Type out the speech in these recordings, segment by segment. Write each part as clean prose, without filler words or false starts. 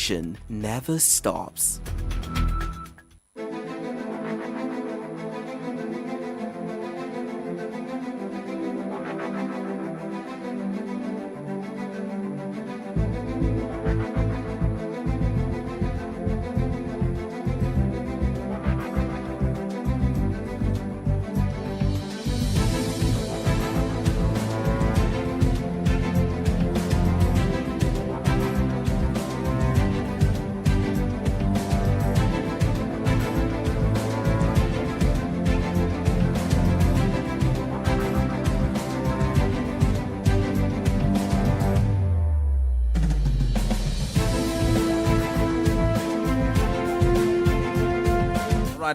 education never stops.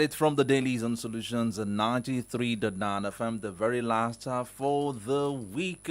It from the Dailies and Solutions 93.9 FM, the very last for the week.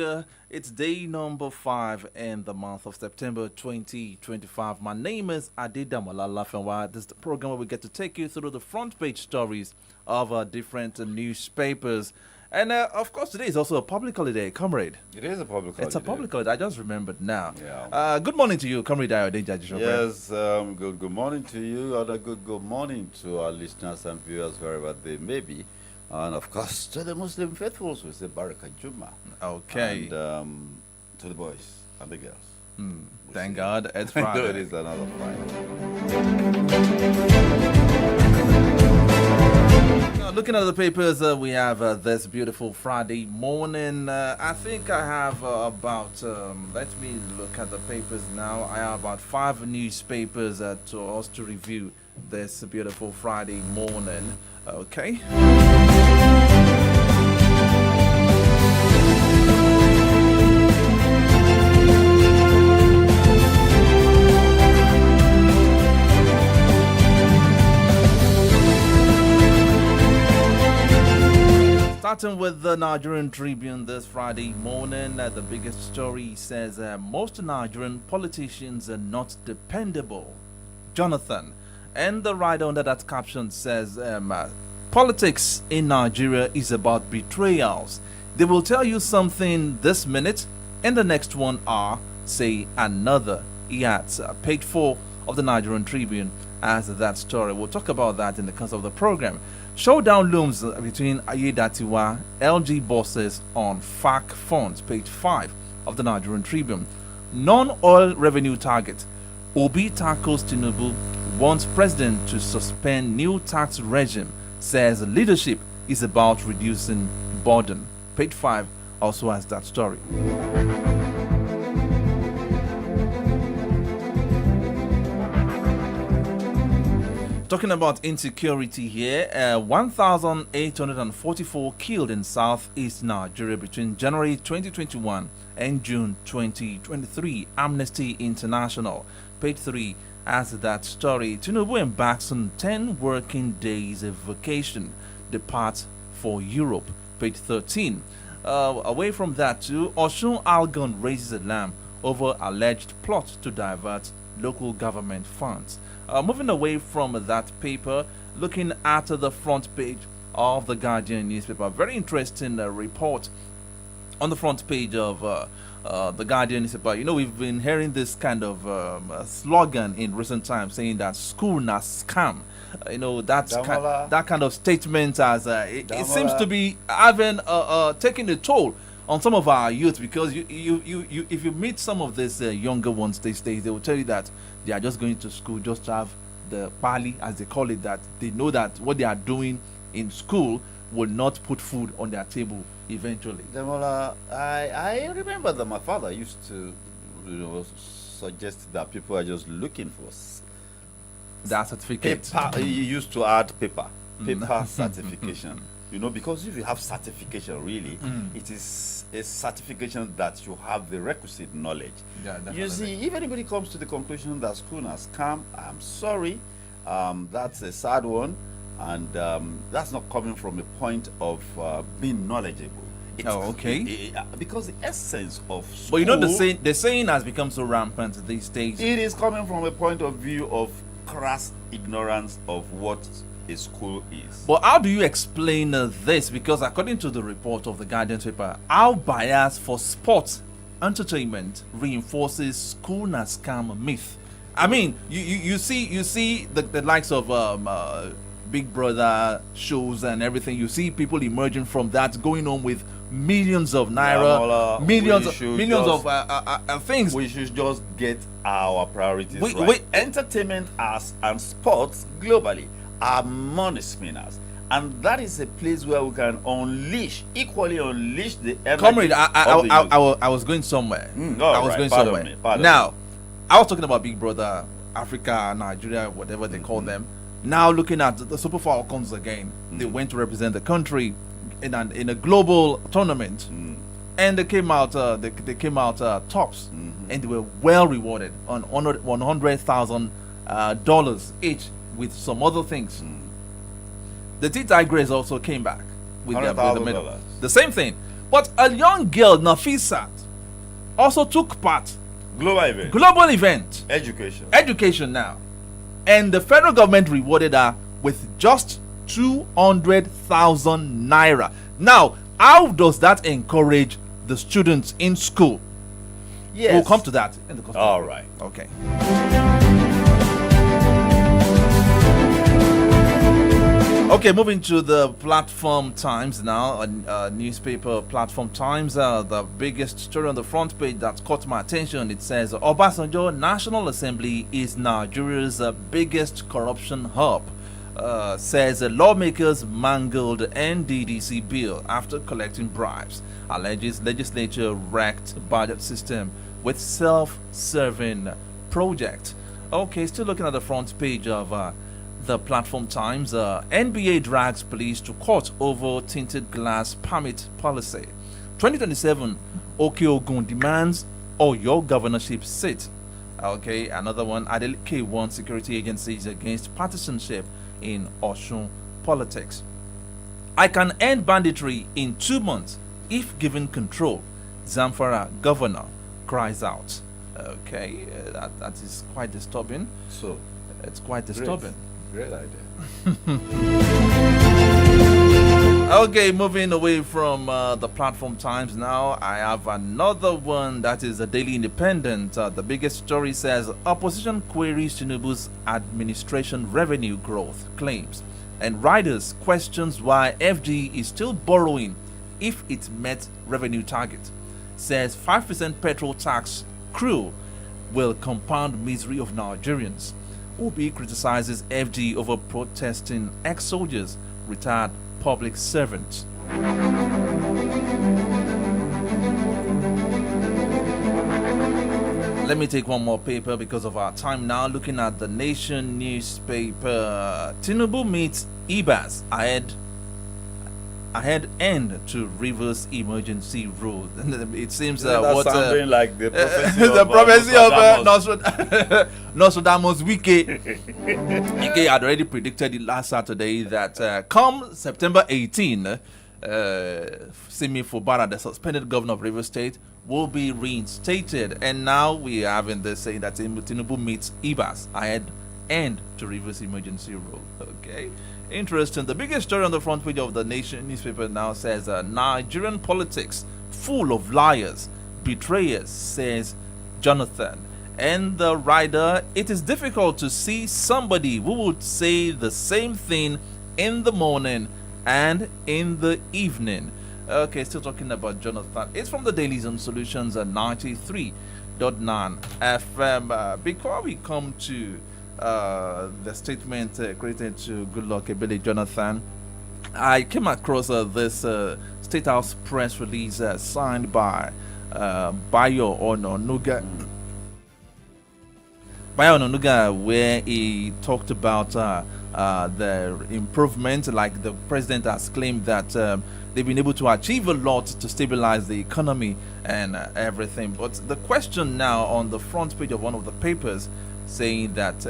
It's day number 5 in the month of September 2025. My name is Adidamola Lafenwa. This is the program where we get to take you through the front page stories of different newspapers. And of course, today is also a public holiday, comrade. It is a public holiday. It's a public holiday. I just remembered now. Yeah. Good morning to you, comrade Ayodeji. Yes, good morning to you, and a good morning to our listeners and viewers wherever they may be. And of course, to the Muslim faithfuls, we say Baraka Juma. Okay. And to the boys and the girls. Thank God, it's Friday. It is another Friday. Looking at the papers, we have this beautiful Friday morning. I think I have about, let me look at the papers now. I have about 5 newspapers to us to review this beautiful Friday morning. Okay. Starting with the Nigerian Tribune this Friday morning, the biggest story says most Nigerian politicians are not dependable. Jonathan. And the right under that caption says politics in Nigeria is about betrayals. They will tell you something this minute, and the next 1 hour say another. He adds page 4 of the Nigerian Tribune as that story. We'll talk about that in the course of the program. Showdown looms between Ayedatiwa, LG bosses on FAC funds, page 5 of the Nigerian Tribune. Non-oil revenue target. Obi tackles Tinubu, wants president to suspend new tax regime, says leadership is about reducing burden. Page 5 also has that story. Talking about insecurity here, 1,844 killed in southeast Nigeria between January 2021 and June 2023. Amnesty International, page 3, has that story. Tinubu embarks on 10 working days of vacation, departs for Europe, page 13. Away from that too, Osun Algon raises alarm over alleged plot to divert local government funds. Moving away from that paper, looking at the front page of the Guardian newspaper. Very interesting report on the front page of the Guardian newspaper. You know, we've been hearing this kind of slogan in recent times saying that school na scam. You know, that kind of statement as it seems to be having taking a toll on some of our youth, because you if you meet some of these younger ones these days, they will tell you that they are just going to school just to have the pali, as they call it, that they know that what they are doing in school will not put food on their table eventually. Demola, I remember that my father used to suggest that people are just looking for that certificate. Paper. He used to add paper certification. You know, because if you have certification, really, it is a certification that you have the requisite knowledge. Yeah, you see, if anybody comes to the conclusion that school has come, I'm sorry, that's a sad one, and that's not coming from a point of being knowledgeable. Okay. Because the essence of school... But you know, the saying has become so rampant these days. It is coming from a point of view of crass ignorance of what a school is. But how do you explain this? Because according to the report of the Guardian paper, our bias for sports entertainment reinforces school na scam myth. I mean, you see the likes of Big Brother shows and everything. You see people emerging from that, going on with millions of naira, millions of things. We should just get our priorities We- right. Entertainment and sports globally are money spinners. And that is a place where we can equally unleash the energy Comrade, of the youth. I was going somewhere. all I was right, going pardon somewhere. me, pardon Now, I was talking about Big Brother, Africa, Nigeria, whatever they call them. Now looking at the Super Falcons again, they went to represent the country in a global tournament, and they came out tops, and they were well rewarded on $100,000 each with some other things. The T Tigers also came back with the medal. $100,000. The same thing. But a young girl, Nafisat, also took part. Global event. Global event. Education. Education now. And the federal government rewarded her with just 200,000 naira. Now, how does that encourage the students in school? Yes. We'll come to that in the course. All right. Okay. Okay, moving to the Platform Times now, a newspaper, Platform Times. The biggest story on the front page that caught my attention, it says, Obasanjo National Assembly is Nigeria's biggest corruption hub. Says lawmakers mangled NDDC bill after collecting bribes. Alleges legislature wrecked budget system with self-serving project. Okay, still looking at the front page of the Platform Times. NBA drags police to court over tinted glass permit policy. 2027, Okeogun demands Oyo governorship seat. Okay, another one. Adeleke wants security agencies against partisanship in Osun politics. I can end banditry in 2 months if given control. Zamfara governor cries out. Okay, that is quite disturbing. So, It's quite disturbing. great idea. Okay, moving away from the Platform Times now, I have another one that is the Daily Independent. The biggest story says opposition queries Tinubu's administration revenue growth claims, and riders questions why FG is still borrowing if it met revenue target. Says 5% petrol tax crew will compound misery of Nigerians. Obi criticizes FG over protesting ex-soldiers, retired public servants. Let me take one more paper because of our time now. Looking at the Nation newspaper, Tinubu meets Ibas ahead end to Rivers emergency rule. It seems That's sounding like the prophecy the of, prophecy of Nostradamus. Nostradamus Wike. Wike had already predicted it last Saturday that come September 18, Simi Fubara, the suspended governor of Rivers State, will be reinstated. And now we are having this saying that Tinubu meets Ibas ahead end to Rivers emergency rule. Okay. Interesting. The biggest story on the front page of the Nation newspaper now says Nigerian politics full of liars, betrayers, says Jonathan. And the writer, it is difficult to see somebody who would say the same thing in the morning and in the evening. Okay, still talking about Jonathan. It's from the Dailies on Solutions at 93.9 FM. Before we come to the statement credited to Goodluck Ebele Jonathan, I came across this State House press release signed by Bayo Ononuga. Bayo Ononuga, where he talked about the improvement, like the president has claimed that they've been able to achieve a lot to stabilize the economy and everything. But the question now on the front page of one of the papers saying that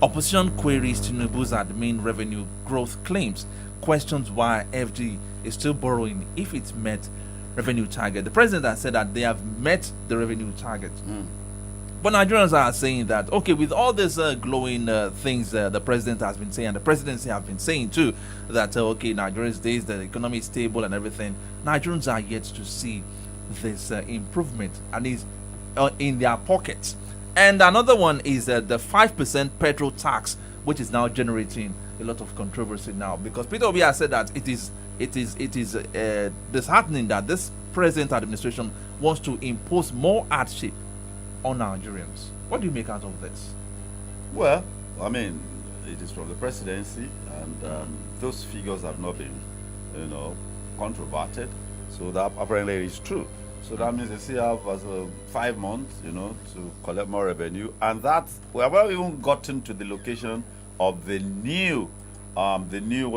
opposition queries Tinubu's admin revenue growth claims, questions why FG is still borrowing if it's met revenue target. The president has said that they have met the revenue target. But Nigerians are saying that, okay, with all these glowing things the president has been saying, and the presidency have been saying too, that, okay, Nigeria's days, the economy is stable and everything, Nigerians are yet to see this improvement, and is in their pockets. And another one is the 5% petrol tax, which is now generating a lot of controversy now, because Peter Obi has said that it is disheartening that this present administration wants to impose more hardship on Nigerians. What do you make out of this? Well, I mean, it is from the presidency, and those figures have not been, controverted. So that apparently is true. So that means they still have 5 months, to collect more revenue, and that we have not even gotten to the location of the new what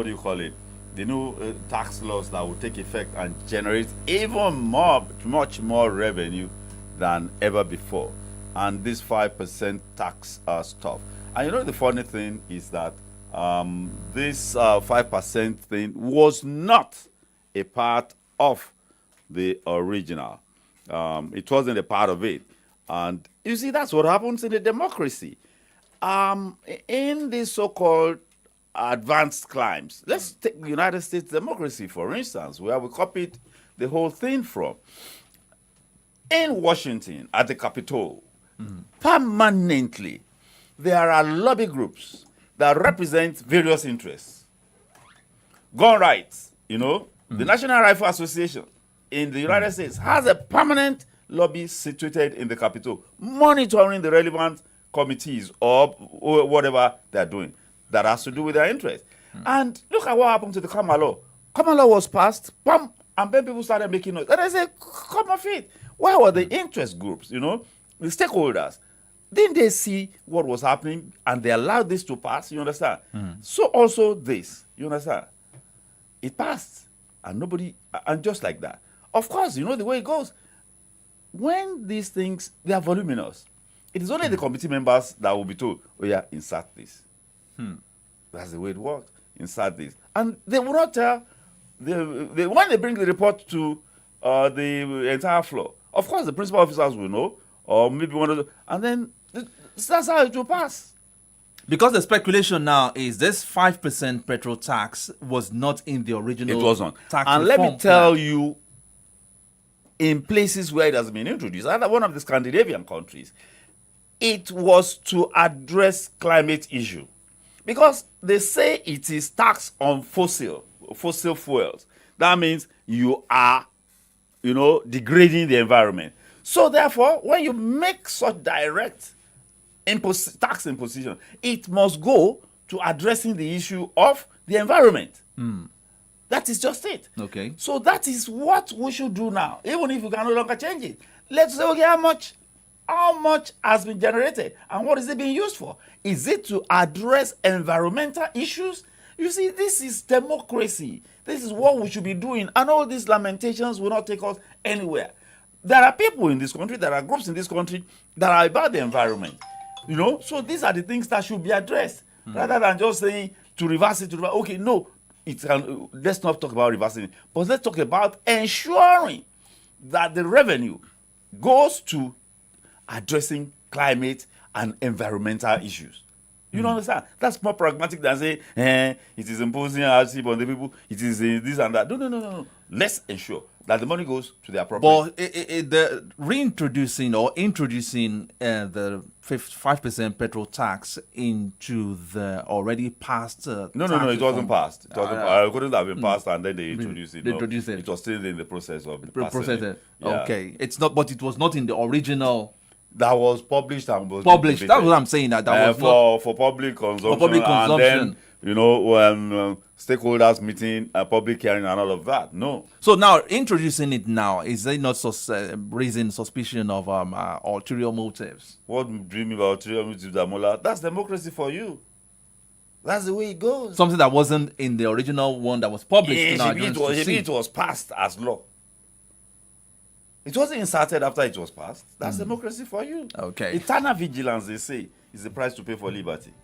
do you call it? The new tax laws that will take effect and generate even much more revenue than ever before. And this 5% tax stuff. And the funny thing is that this 5% thing was not a part of the original. It wasn't a part of it. And you see, that's what happens in a democracy. In the so-called advanced climes, let's take the United States democracy, for instance, where we copied the whole thing from. In Washington, at the Capitol, permanently, there are lobby groups that represent various interests. Gun rights, the National Rifle Association in the United States has a permanent lobby situated in the Capitol, monitoring the relevant committees or whatever they're doing that has to do with their interest. And look at what happened to the Common Law. Common Law was passed, bam, and then people started making noise. And I said, come off it. Where were the interest groups, the stakeholders? Didn't they see what was happening and they allowed this to pass? You understand? So also this, you understand? It passed, and nobody, and just like that. Of course, the way it goes. When these things, they are voluminous, it is only the committee members that will be told, oh yeah, insert this. That's the way it works. Insert this. And they will not tell, when they bring the report to the entire floor, of course the principal officers will know, or maybe one of the, and then that's how it will pass. Because the speculation now is this 5% petrol tax was not in the original It wasn't. tax And let me reform tell plan. you, in places where it has been introduced, either one of the Scandinavian countries, it was to address climate issue. Because they say it is tax on fossil fuels. That means you are, degrading the environment. So therefore, when you make such direct tax imposition, it must go to addressing the issue of the environment. That is just it. Okay. So that is what we should do now, even if we can no longer change it. Let's say, okay, how much has been generated and what is it being used for? Is it to address environmental issues? You see, this is democracy. This is what we should be doing. And all these lamentations will not take us anywhere. There are people in this country, there are groups in this country that are about the environment. So these are the things that should be addressed. Rather than just saying to reverse it, okay, no, let's not talk about reversing it, but let's talk about ensuring that the revenue goes to addressing climate and environmental issues. You don't understand? That's more pragmatic than saying, it is imposing hardship on the people, it is this and that. No. Let's ensure that the money goes to the appropriate. But the reintroducing or introducing the 5% petrol tax into the already passed No, it wasn't passed. It couldn't have been passed and then they introduced it. They introduced it. It was still in the process of process. it. Yeah. Okay, it's not, but it was not in the original. That was published and was Published. That's what I'm saying. That was for public consumption. For public consumption. And then, when stakeholders meeting, public hearing, and all of that. No. So now introducing it now, is it not raising suspicion of ulterior motives? What do you mean by ulterior motives, Damola? That's democracy for you. That's the way it goes. Something that wasn't in the original one that was published. It was passed as law. It wasn't inserted after it was passed. That's democracy for you. Okay. Eternal vigilance, they say, is the price to pay for liberty.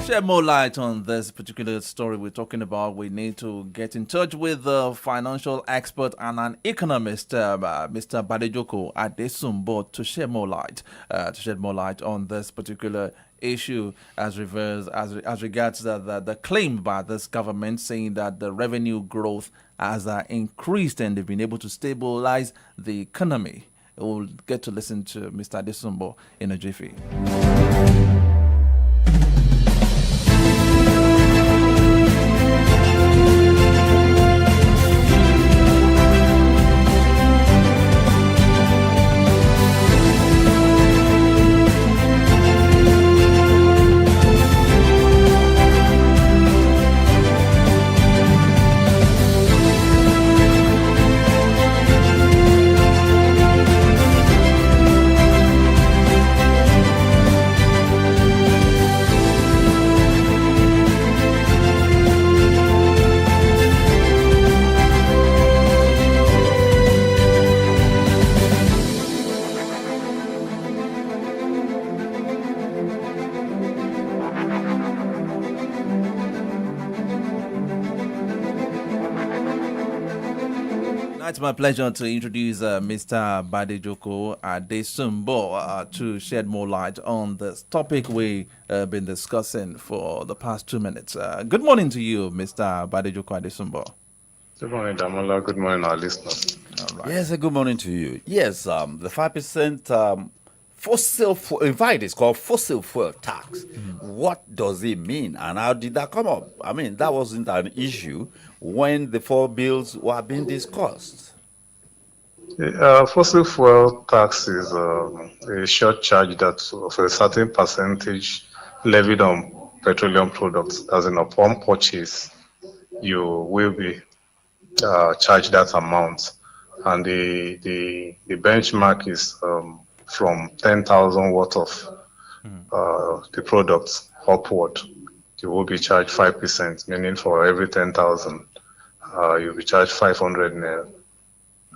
Share more light on this particular story we're talking about. We need to get in touch with the financial expert and an economist, Mr. Badejoko Adesumbo, to shed more light on this particular issue as regards the claim by this government saying that the revenue growth has increased and they've been able to stabilize the economy. We'll get to listen to Mr. Adesumbo in a jiffy. It's my pleasure to introduce Mr. Badejoko Adesumbo to shed more light on this topic we've been discussing for the past 2 minutes. Good morning to you, Mr. Badejoko Adesumbo. Good morning, Damola. Good morning, our listeners. All right. Yes, good morning to you. Yes, the 5% fossil fuel, in fact, it's called fossil fuel tax. What does it mean and how did that come up? I mean, that wasn't an issue when the 4 bills were being discussed. Fossil fuel tax is a short charge that of a certain percentage levied on petroleum products. As in, upon purchase, you will be charged that amount. And the benchmark is from 10,000 worth of the products upward. You will be charged 5%, meaning for every 10,000, you'll be charged 500 naira.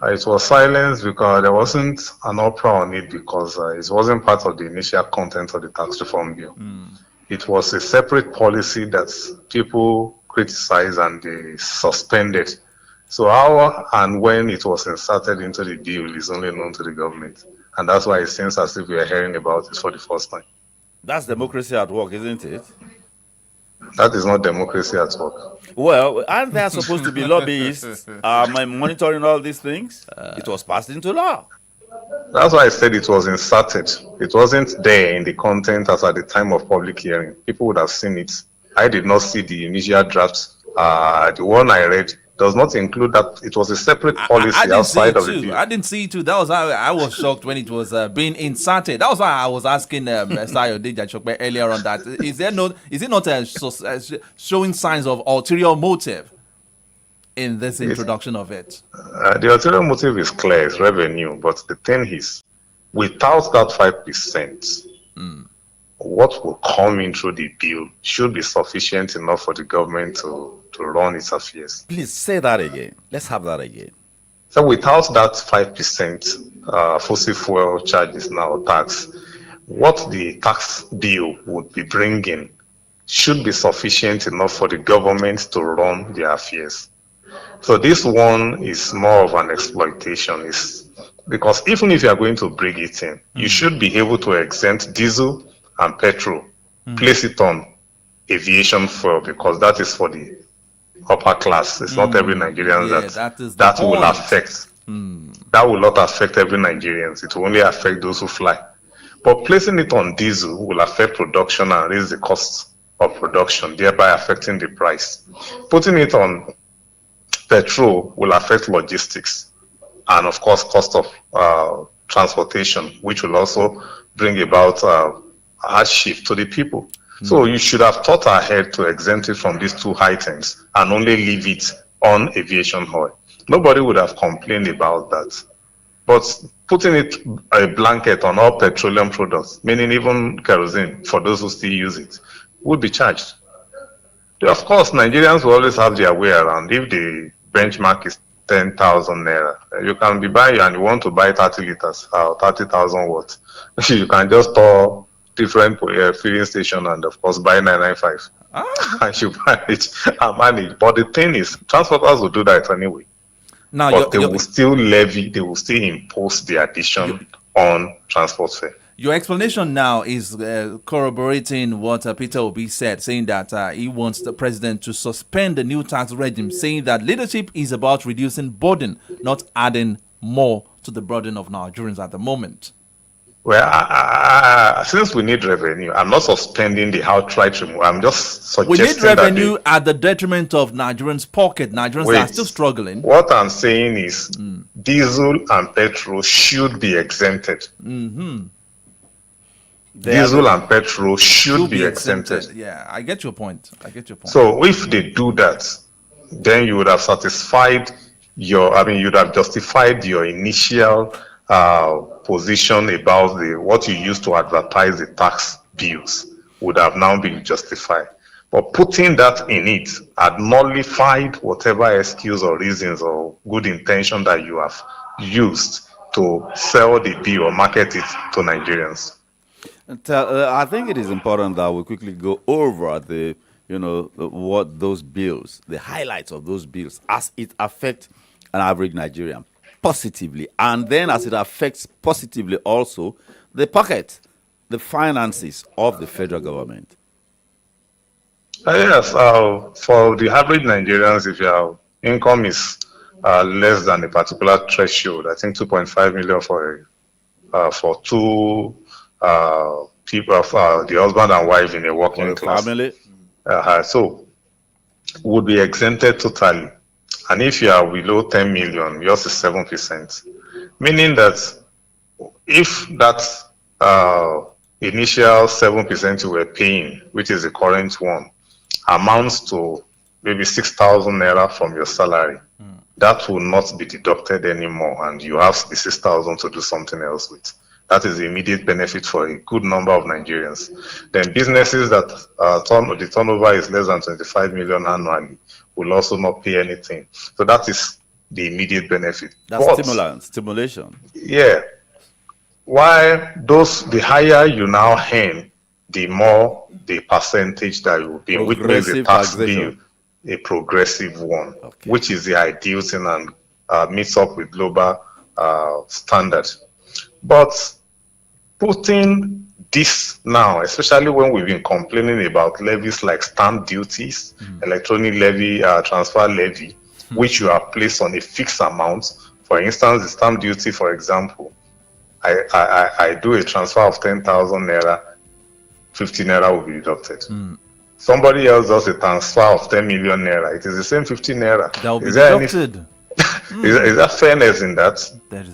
It was silenced because there wasn't an uproar on it because it wasn't part of the initial content of the tax reform bill. It was a separate policy that people criticized and they suspended. So how and when it was inserted into the bill is only known to the government. And that's why it seems as if we are hearing about it for the first time. That's democracy at work, isn't it? That is not democracy at work. Well, aren't there supposed to be lobbyists monitoring all these things? It was passed into law. That's why I said it was inserted. It wasn't there in the content as at the time of public hearing. People would have seen it. I did not see the initial draft. The one I read does not include that. It was a separate policy outside of the bill. I didn't see it too. That was how I was shocked when it was being inserted. That was why I was asking Sayo Dejachokbe earlier on that. Is it not showing signs of ulterior motive in this introduction of it? The ulterior motive is clear, it's revenue, but the thing is, without that 5%, what will come in through the bill should be sufficient enough for the government to run its affairs. Please say that again. Let's have that again. So without that 5% fossil fuel charges now tax, what the tax bill would be bringing should be sufficient enough for the government to run their affairs. So this one is more of an exploitation. Because even if you are going to bring it in, you should be able to exempt diesel and petrol, place it on aviation fuel, because that is for the upper class. It's not every Nigerian that will affect. That will not affect every Nigerian. It will only affect those who fly. But placing it on diesel will affect production and raise the cost of production, thereby affecting the price. Putting it on petrol will affect logistics and, of course, cost of transportation, which will also bring about hardship to the people. So you should have thought ahead to exempt it from these two items and only leave it on aviation oil. Nobody would have complained about that. But putting it a blanket on all petroleum products, meaning even kerosene, for those who still use it, would be charged. Of course, Nigerians will always have their way around. If the benchmark is 10,000 naira, you can be buying and you want to buy 30 liters or 30,000 watts. You can just store different filling station and of course buy 995 and you buy it and manage. But the thing is, transporters will do that anyway. Now, but they will still levy, they will still impose the addition on transport fare. Your explanation now is corroborating what Peter Obi said, saying that he wants the president to suspend the new tax regime, saying that leadership is about reducing burden, not adding more to the burden of Nigerians at the moment. Well, since we need revenue, I'm not suspending the outright remove. I'm just suggesting We need that revenue at the detriment of Nigerians' pocket. Nigerians are still struggling. What I'm saying is diesel and petrol should be exempted. Diesel and petrol should be exempted. Yeah, I get your point. So if they do that, then you would have satisfied you'd have justified your initial position about what you used to advertise the tax bills would have now been justified. But putting that in it had nullified whatever excuse or reasons or good intention that you have used to sell the bill or market it to Nigerians. I think it is important that we quickly go over what those bills, the highlights of those bills, as it affects an average Nigerian positively, and then as it affects positively also the pocket, the finances of the federal government. Yes, for the average Nigerians, if your income is less than a particular threshold, I think 2.5 million for two people, the husband and wife in a working class family, so would be exempted totally. And if you are below 10 million, yours is 7%. Meaning that if that initial 7% you were paying, which is the current one, amounts to maybe 6,000 naira from your salary, that will not be deducted anymore, and you have the 6,000 to do something else with. That is the immediate benefit for a good number of Nigerians. Then businesses that the turnover is less than 25 million annually will also not pay anything. So that is the immediate benefit. That's stimulation. Yeah. Why the higher you now earn, the more the percentage that you will be, which makes the tax bill a progressive one, which is the ideal thing and meets up with global standards. But putting this now, especially when we've been complaining about levies like stamp duties, electronic levy, transfer levy, which you are placed on a fixed amount. For instance, the stamp duty, for example, I do a transfer of 10,000 naira, 50 naira will be deducted. Somebody else does a transfer of 10 million naira, it is the same 50 naira. That will be deducted. Is that fairness in that?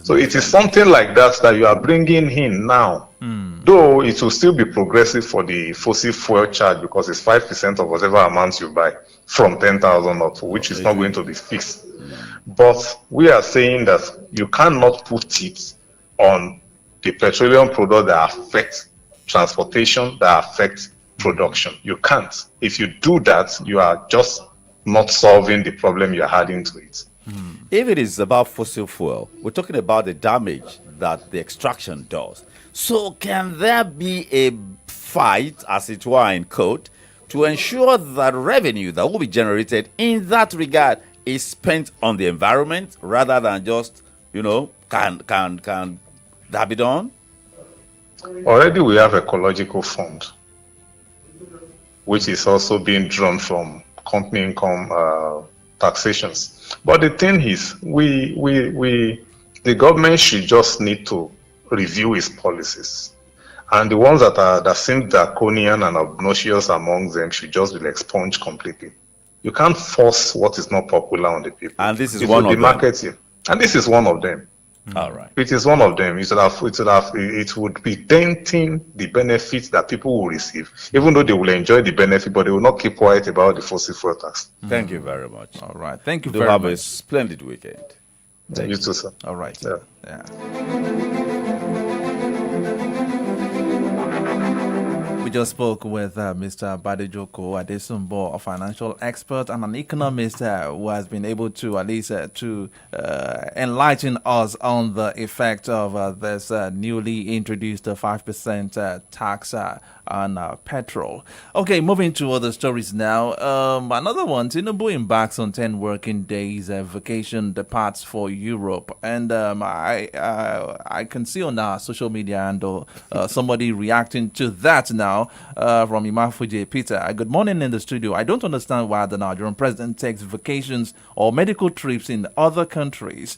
So it is something like that you are bringing in now. Though it will still be progressive for the fossil fuel charge because it's 5% of whatever amount you buy from 10,000 up, which is not going to be fixed. But we are saying that you cannot put it on the petroleum product that affects transportation, that affects production. You can't. If you do that, you are just not solving the problem you're adding to it. If it is about fossil fuel, we're talking about the damage that the extraction does. So can there be a fight, as it were in court, to ensure that revenue that will be generated in that regard is spent on the environment rather than just, can that be done? Already we have ecological fund, which is also being drawn from company income taxations. But the thing is, the government should just need to review its policies, and the ones that seem draconian and obnoxious among them should just be expunged completely. You can't force what is not popular on the people. And this is one of them. And this is one of them. All right. It is one of them. It would be denting the benefits that people will receive, even though they will enjoy the benefit, but they will not keep quiet about the fossil fuel tax. Thank you very much. All right. Thank you Do very have much. a splendid weekend. You too, sir. All right. Yeah. We just spoke with Mr. Badejoko Adesumbo, a financial expert and an economist who has been able to at least to enlighten us on the effect of this newly introduced 5% tax on petrol. Okay, moving to other stories now. Another one, Tinubu embarks on 10 working days vacation, departs for Europe. And I can see on our social media handle somebody reacting to that now from Imafuji Peter. Good morning in the studio. I don't understand why the Nigerian president takes vacations or medical trips in other countries.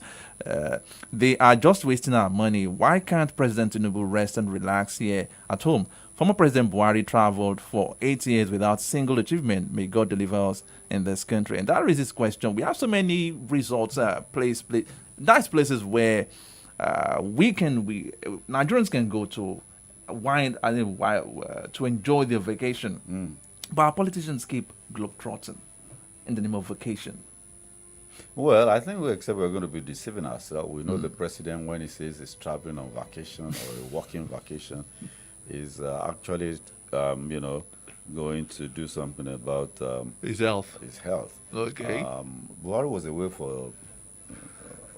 They are just wasting our money. Why can't President Tinubu rest and relax here at home? Former President Buhari traveled for 8 years without single achievement. May God deliver us in this country. And that raises question. We have so many resorts, nice places where Nigerians can go to to enjoy their vacation. But our politicians keep globetrotting in the name of vacation. Well, I think we're going to be deceiving ourselves. We know the president, when he says he's traveling on vacation or a working vacation, is actually, going to do something about His health. Okay. Buhari was away for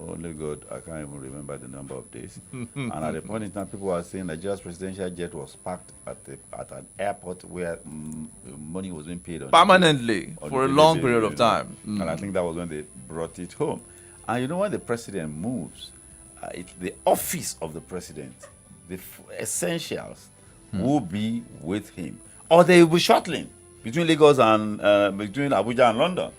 only God, I can't even remember the number of days. And at the point in time, people were saying Nigeria's presidential jet was parked at an airport where money was being paid on permanently for a long period of time. And I think that was when they brought it home. And when the president moves, the office of the president, the essentials will be with him. Or they will be shuttling between Lagos and between Abuja and London.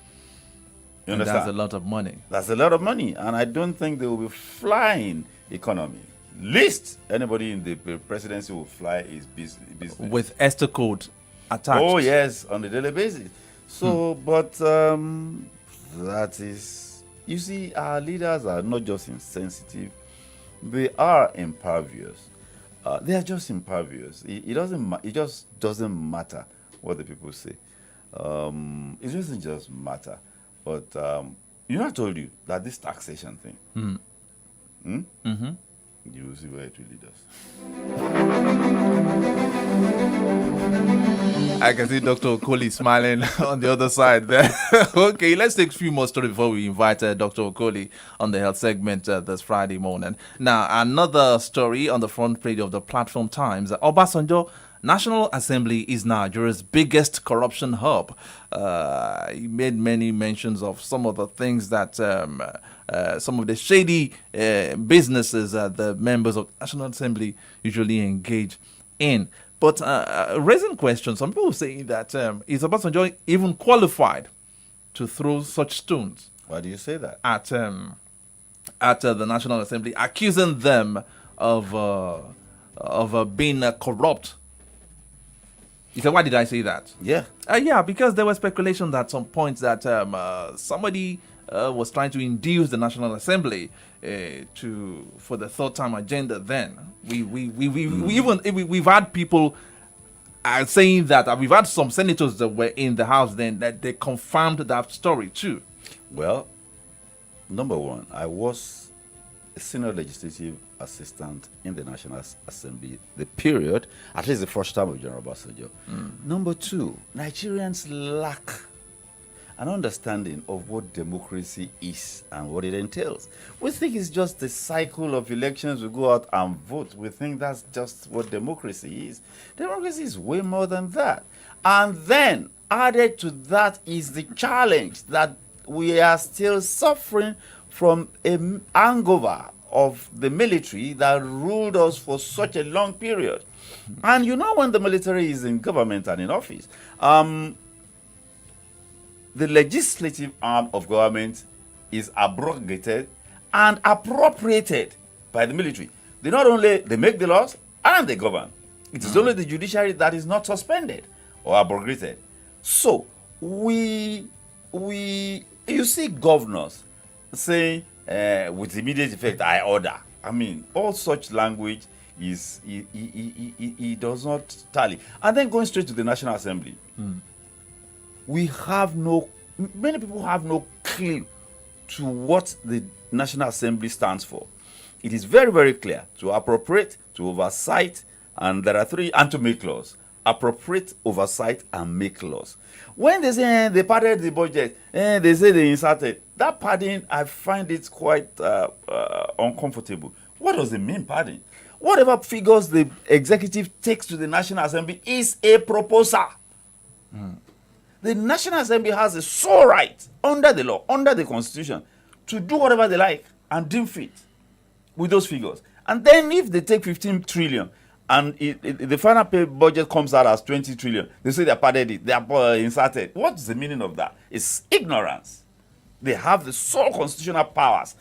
You understand? That's a lot of money. That's a lot of money. And I don't think they will be flying economy. Least anybody in the presidency will fly his business. With Esther code attached. Oh, yes, on a daily basis. So, but that is, you see, our leaders are not just insensitive, they are impervious. They are just impervious. It just doesn't matter what the people say. It doesn't just matter. But I told you that this taxation thing, you will see where it will lead us. I can see Dr. Okoli smiling on the other side there. Okay, let's take a few more stories before we invite Dr. Okoli on the health segment this Friday morning. Now, another story on the front page of the Platform Times. Obasanjo National Assembly is Nigeria's biggest corruption hub. He made many mentions of some of the things that some of the shady businesses the members of National Assembly usually engage in. But raising questions, some people saying that is Obasanjo even qualified to throw such stones? Why do you say that? At the National Assembly, accusing them of being corrupt. He said, why did I say that? Yeah. Yeah, because there was speculation that some points that somebody was trying to induce the National Assembly for the third time agenda. Then we've had people saying that we've had some senators that were in the House then that they confirmed that story too. Well, number one, I was a senior legislative assistant in the National Assembly, the period, at least the first time of General Obasanjo. Number two, Nigerians lack an understanding of what democracy is and what it entails. We think it's just a cycle of elections, we go out and vote. We think that's just what democracy is. Democracy is way more than that. And then, added to that is the challenge that we are still suffering from a hangover of the military that ruled us for such a long period. And when the military is in government and in office, the legislative arm of government is abrogated and appropriated by the military. They make the laws and they govern. It is only the judiciary that is not suspended or abrogated. So you see governors saying, with immediate effect, I order. I mean, all such language he does not tally. And then going straight to the National Assembly, many people have no clue to what the National Assembly stands for. It is very, very clear: to appropriate, to oversight, and there are three, and to make laws. Appropriate, oversight, and make laws. When they say they padded the budget, they say they inserted. That padding, I find it quite uncomfortable. What does it mean, padding? whatever figures the executive takes to the National Assembly is a proposal. The National Assembly has a sole right under the law, under the Constitution, to do whatever they like and deem fit with those figures. And then if they take 15 trillion and the final pay budget comes out as 20 trillion, they say they padded it, they are inserted. What's the meaning of that? It's ignorance. They have the sole constitutional powers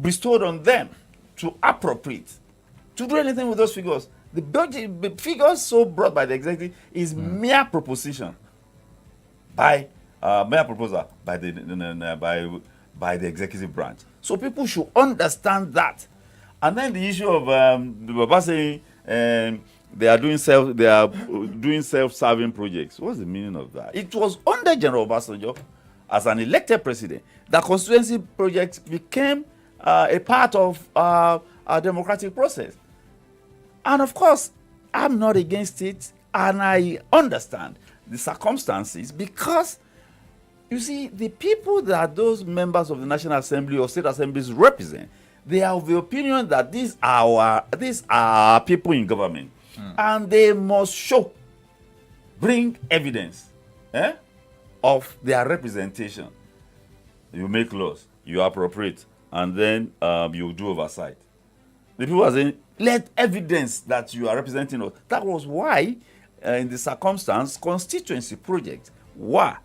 bestowed on them to appropriate, to do anything with those figures. The budget, the figures so brought by the executive is mere proposition by mere proposal by the by the executive branch. So people should understand that. And then the issue of Baba saying they are doing self-serving projects. What's the meaning of that? It was under General Obasanjo, as an elected president, that constituency projects became a part of our democratic process. And of course, I'm not against it, and I understand the circumstances, because you see, the people that those members of the National Assembly or state assemblies represent, they are of the opinion that these are people in government, and they must bring evidence of their representation. You make laws, you appropriate, and then you do oversight. The people are saying, let evidence that you are representing us. That was why, in the circumstance, constituency projects were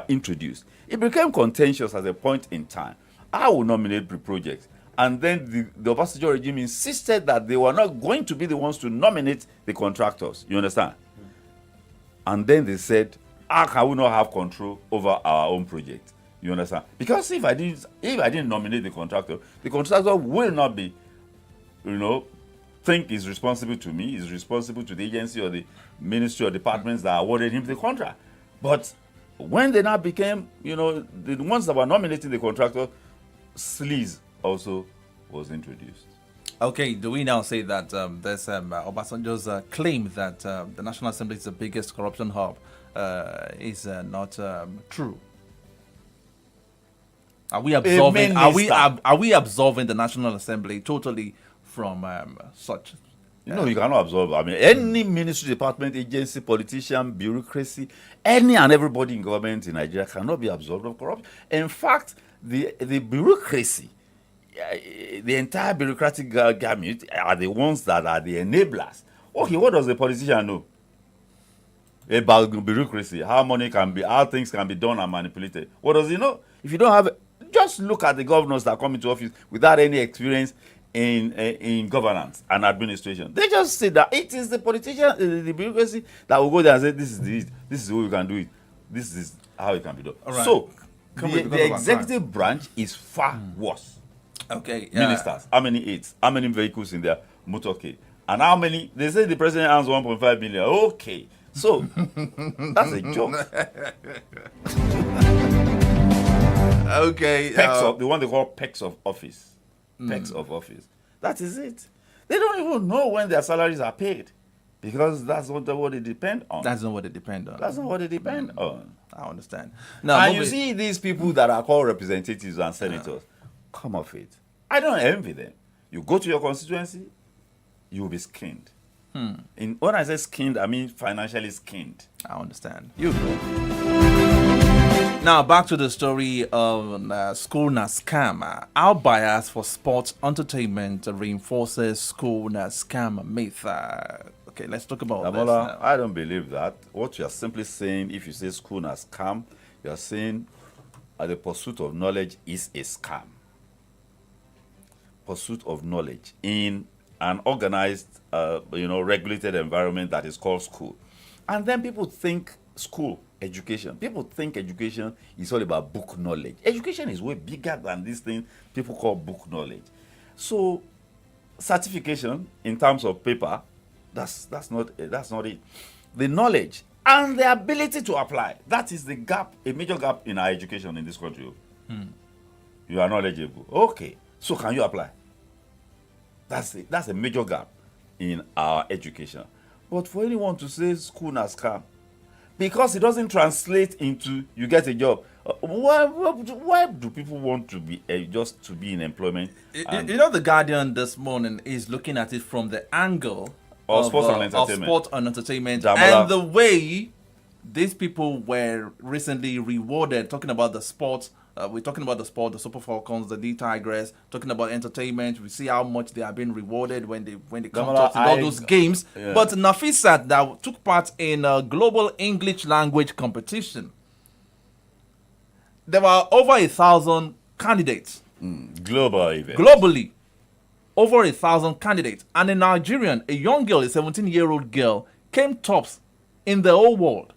introduced. It became contentious at a point in time. I will nominate projects. And then the Obasanjo regime insisted that they were not going to be the ones to nominate the contractors. You understand? And then they said, how can we not have control over our own project? You understand? Because if I didn't nominate the contractor will not be, think is responsible to me, is responsible to the agency or the ministry or departments that awarded him the contract. But when they now became, the ones that were nominating the contractor, sleaze also was introduced. Okay, do we now say that there's Obasanjo's claim that the National Assembly is the biggest corruption hub is not true? Are we absolving? Are we absolving the National Assembly totally from such? No, you cannot absolve. I mean, any ministry, department, agency, politician, bureaucracy, any and everybody in government in Nigeria cannot be absolved of corruption. In fact, the bureaucracy, the entire bureaucratic gamut are the ones that are the enablers. Okay, what does the politician know about bureaucracy? How things can be done and manipulated? What does he know? If you don't have, just look at the governors that come into office without any experience in governance and administration. They just say that it is the politician, the bureaucracy that will go there and say, this is what we can do it. This is how it can be done. Right. So the executive branch is far worse. Okay. Ministers, how many aides? How many vehicles in their motorcade? And how many? They say the president earns 1.5 billion. Okay. So that's a joke. Okay. The one they call pecks of office. Pecks of office. That is it. They don't even know when their salaries are paid, because that's not what they depend on. That's not what they depend on. I understand. Now, and you see these people that are called representatives and senators, come off it. I don't envy them. You go to your constituency, you will be skinned. When I say skinned, I mean financially skinned. I understand. You know. Now, back to the story of school na scam. Our bias for sports entertainment reinforces school na scam myth. Okay, let's talk about this now. I don't believe that. What you are simply saying, if you say school na scam, you are saying the pursuit of knowledge is a scam. Pursuit of knowledge in an organized, regulated environment that is called school. And then people think school, education. People think education is all about book knowledge. Education is way bigger than this thing people call book knowledge. So, certification in terms of paper, that's not it. The knowledge and the ability to apply, that is the gap, a major gap in our education in this country. You are knowledgeable. Okay, so can you apply? That's a major gap in our education. But for anyone to say school na scam, because it doesn't translate into you get a job. Why do people want to be just to be in employment? The Guardian this morning is looking at it from the angle Of sports and of entertainment. sport and entertainment, Damola. and the way these people were recently rewarded. Talking about the sports, we're talking about the sport, the Super Falcons, the D Tigers. Talking about entertainment, we see how much they are being rewarded when they come Damola, to all those games. Yeah. But Nafisat, that took part in a global English language competition, there were over 1,000 candidates. Global event. Globally, over 1,000 candidates. And a Nigerian, a young girl, a 17-year-old girl, came tops in the whole world.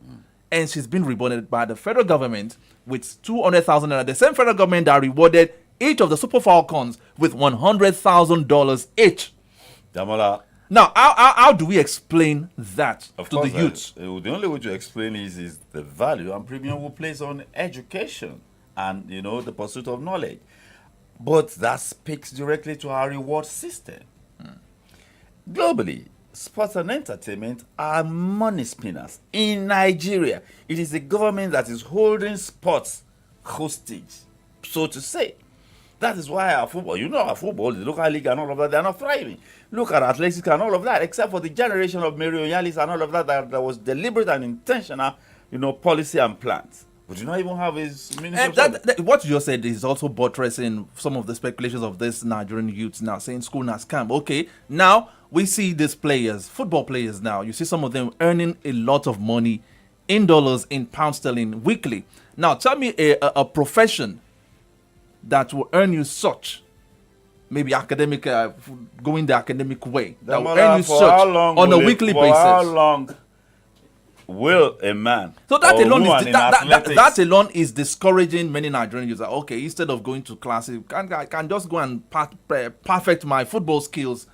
And she's been rewarded by the federal government with 200,000 naira. The same federal government that rewarded each of the Super Falcons with $100,000 each. Damola, Now, how do we explain that of to course, the youth? the only way to explain is the value and premium we place on education and the pursuit of knowledge. But that speaks directly to our reward system. Globally, sports and entertainment are money spinners. In Nigeria, it is the government that is holding sports hostage, so to say. That is why our football, our football, the local league and all of that, they are not thriving. Look at athletics and all of that, except for the generation of Mario Yalis and all of that, that was deliberate and intentional, policy and plans. But you don't even have his minister. What you just said is also buttressing some of the speculations of this Nigerian youths now, saying school na scam. Okay, now we see these players, football players now, you see some of them earning a lot of money in dollars, in pound sterling weekly. Now, tell me a profession that will earn you such, maybe academic, going the academic way, that will earn you such on a weekly basis. How long will a man So that or alone woman is in that athletics- alone is discouraging many Nigerian users. Okay, instead of going to classes, I can just go and perfect my football skills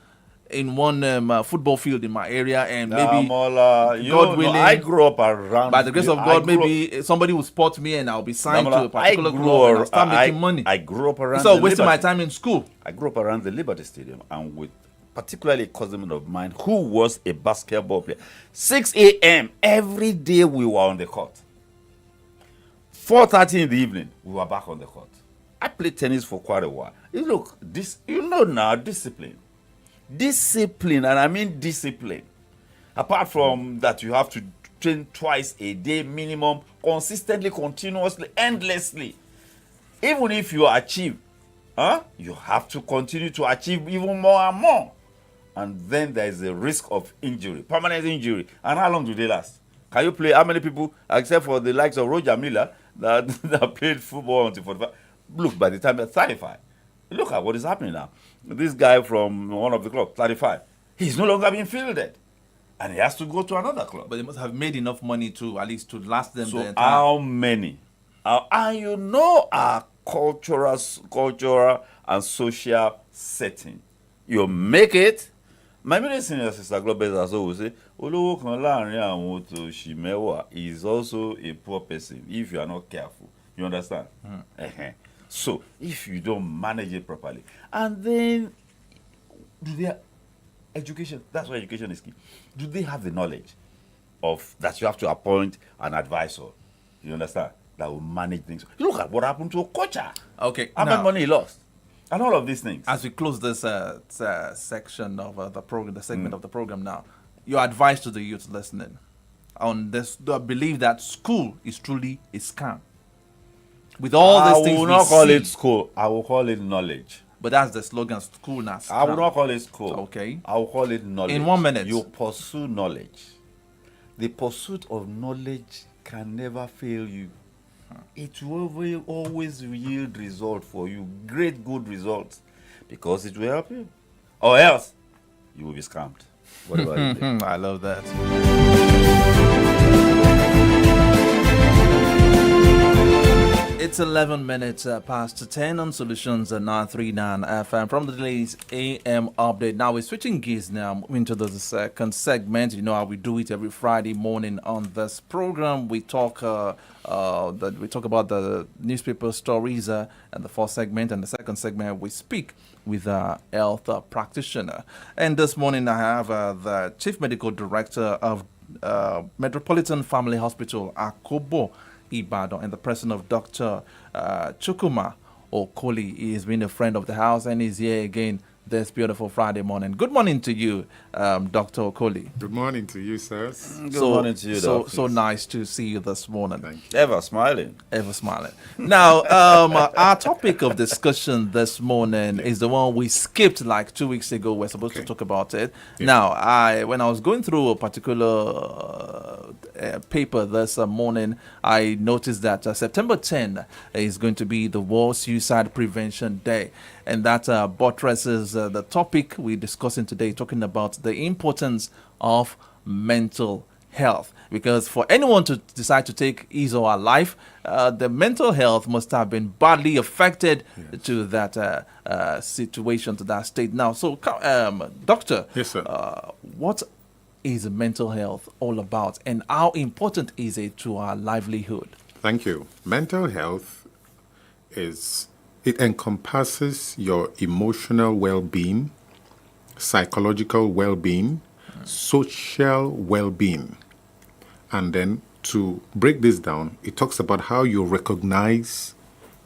in one football field in my area, and maybe Damola, God willing, I grew up around. by the grace of God, maybe somebody will spot me and I'll be signed to a particular club and I'll start making money. I grew up around. So the wasting my Liberty. time in school. I grew up around the Liberty Stadium and with particularly a cousin of mine who was a basketball player. 6 a.m. every day we were on the court. 4:30 in the evening we were back on the court. I played tennis for quite a while. Look, now discipline. Discipline, and I mean discipline. Apart from that, you have to train twice a day minimum, consistently, continuously, endlessly. Even if you achieve, you have to continue to achieve even more and more. And then there is a risk of injury, permanent injury. And how long do they last? Can you play? How many people, except for the likes of Roger Miller, that played football until 45? Look, by the time they're 35, look at what is happening now. This guy from one of the clubs, 35, he's no longer being fielded. And he has to go to another club. But they must have made enough money to at least to last them the So entire. how many? And our cultural and social setting. You make it. My middle senior sister Global as always say, Olówó kan láàrin àwọn òtòṣì mẹ́wàá is also a poor person if you are not careful. You understand? So if you don't manage it properly, and then do they education? That's why education is key. Do they have the knowledge of that you have to appoint an advisor? You understand? That will manage things. Look at what happened to Okocha. Okay, How much now, money he lost, and all of these things. as we close this section of the program, the segment of the program now, your advice to the youth listening on this, the belief that school is truly a scam. With all these things I will we not call see, it school. I will call it knowledge. but that's the slogan, school now. I will not call it school. Okay. I will call it knowledge. In 1 minute. You pursue knowledge. The pursuit of knowledge can never fail you. It will always yield result for you. Great good results. Because it will help you. Or else, you will be scammed. Whatever you do. I love that. It's 11 minutes past 10 on Solutions 939 FM from the Dailies AM update. Now we're switching gears now, moving to the second segment. You know how we do it every Friday morning on this program. We talk about the newspaper stories and the first segment, and the second segment we speak with a health practitioner. And this morning I have the Chief Medical Director of Metropolitan Family Hospital, Akobo, Ibadan, in the person of Dr. Chukuma Okoli. He has been a friend of the house and is here again this beautiful Friday morning. Good morning to you, Dr. Okoli. Good morning to you, sirs. Good morning to you, so nice to see you this morning. Thank you. Ever smiling. Ever smiling. Now, our topic of discussion this morning is the one we skipped like 2 weeks ago. We're supposed to talk about it. Yeah. Now, when I was going through a particular paper this morning, I noticed that September 10 is going to be the World Suicide Prevention Day. And that buttresses the topic we're discussing today, talking about the importance of mental health. Because for anyone to decide to take his or her life, the mental health must have been badly affected to that situation, to that state. Now, so, Doctor, Yes, sir. what is mental health all about, and how important is it to our livelihood? Thank you. Mental health it encompasses your emotional well-being, psychological well-being, social well-being. And then to break this down, it talks about how you recognize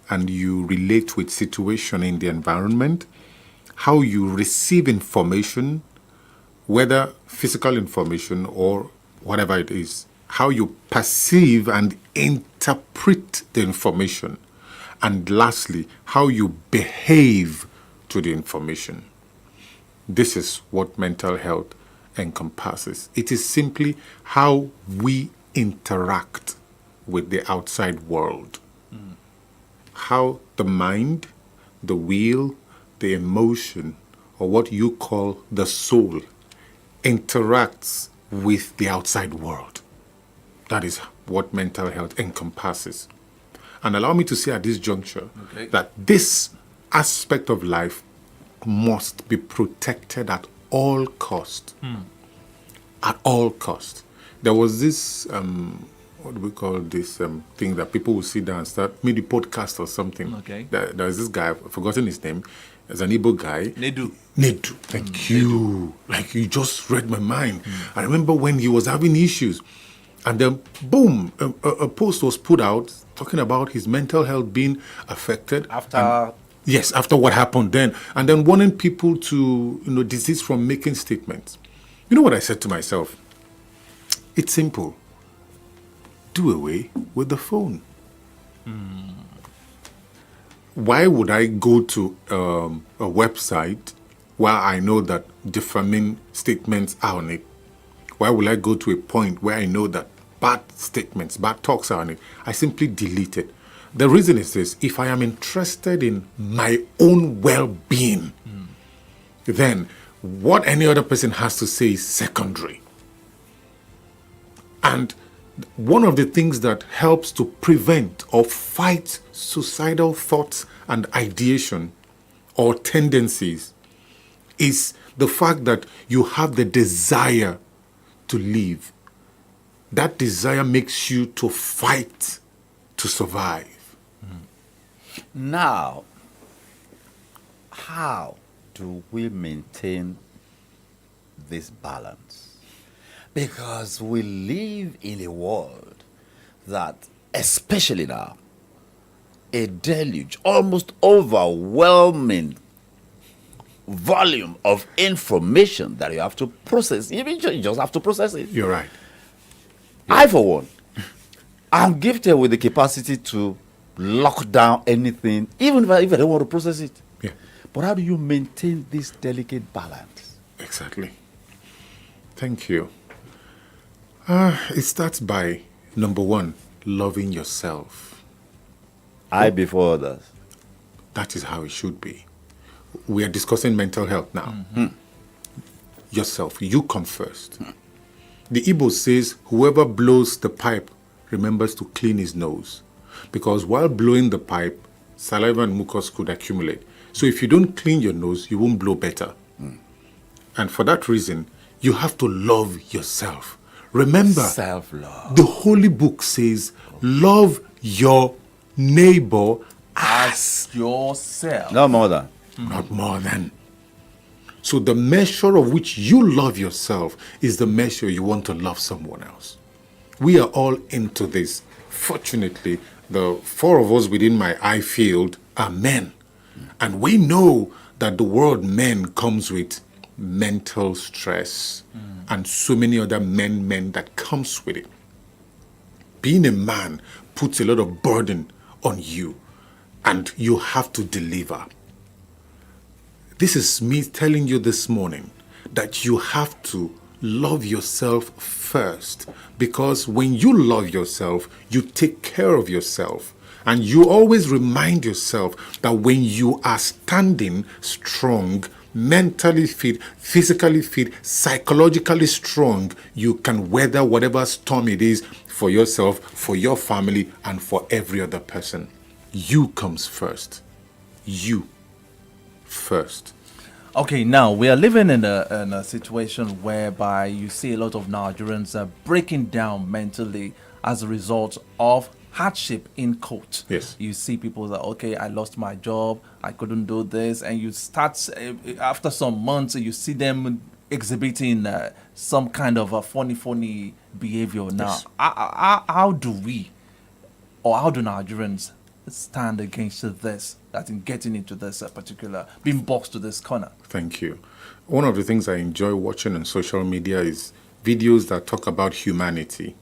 and you relate with situation in the environment, how you receive information, whether physical information or whatever it is, how you perceive and interpret the information, and lastly, how you behave to the information. This is what mental health encompasses. It is simply how we interact with the outside world. How the mind, the will, the emotion, or what you call the soul, interacts with the outside world. That is what mental health encompasses. And allow me to say at this juncture that this aspect of life must be protected at all cost. At all cost. There was this, what do we call this thing that people will sit down and start, maybe podcast or something. Okay. There's this guy, I've forgotten his name, as an Igbo guy. Nedu. Thank you. Like you just read my mind. I remember when he was having issues. And then, boom, a post was put out talking about his mental health being affected. After what happened then. And then warning people to, desist from making statements. You know what I said to myself? It's simple. Do away with the phone. Why would I go to a website where I know that defaming statements are on it? Why will I go to a point where I know that bad statements, bad talks are on it? I simply delete it. The reason is this: if I am interested in my own well-being, then what any other person has to say is secondary. And one of the things that helps to prevent or fight suicidal thoughts and ideation or tendencies is the fact that you have the desire to live. That desire makes you to fight to survive. Now, how do we maintain this balance? Because we live in a world that, especially now, a deluge, almost overwhelming volume of information that you have to process. You just have to process it. You're right. I, for one, I'm gifted with the capacity to lock down anything, even if I don't want to process it. Yeah, But how do you maintain this delicate balance? exactly. Thank you. It starts by, number one, loving yourself. I before others. That is how it should be. We are discussing mental health now. Yourself, you come first. The Igbo says, whoever blows the pipe remembers to clean his nose. Because while blowing the pipe, saliva and mucus could accumulate. So if you don't clean your nose, you won't blow better. And for that reason, you have to love yourself. Remember, Self-love. the Holy Book says, love your neighbor As yourself. No more than. not more than. So the measure of which you love yourself is the measure you want to love someone else. We are all into this. Fortunately, the four of us within my eye field are men. And we know that the word men comes with mental stress and so many other men that comes with it. Being a man puts a lot of burden on you, and you have to deliver. This is me telling you this morning that you have to love yourself first, because when you love yourself, you take care of yourself. And you always remind yourself that when you are standing strong, mentally fit, physically fit, psychologically strong, you can weather whatever storm it is for yourself, for your family, and for every other person. You comes first. You first. Okay, now we are living in a situation whereby you see a lot of Nigerians breaking down mentally as a result of hardship in court. Yes. You see people that, okay, I lost my job, I couldn't do this, and you start, after some months, you see them exhibiting some kind of a funny behavior. Now, Yes. how do we, or how do Nigerians stand against this, that in getting into this particular, being boxed to this corner? Thank you. One of the things I enjoy watching on social media is videos that talk about humanity.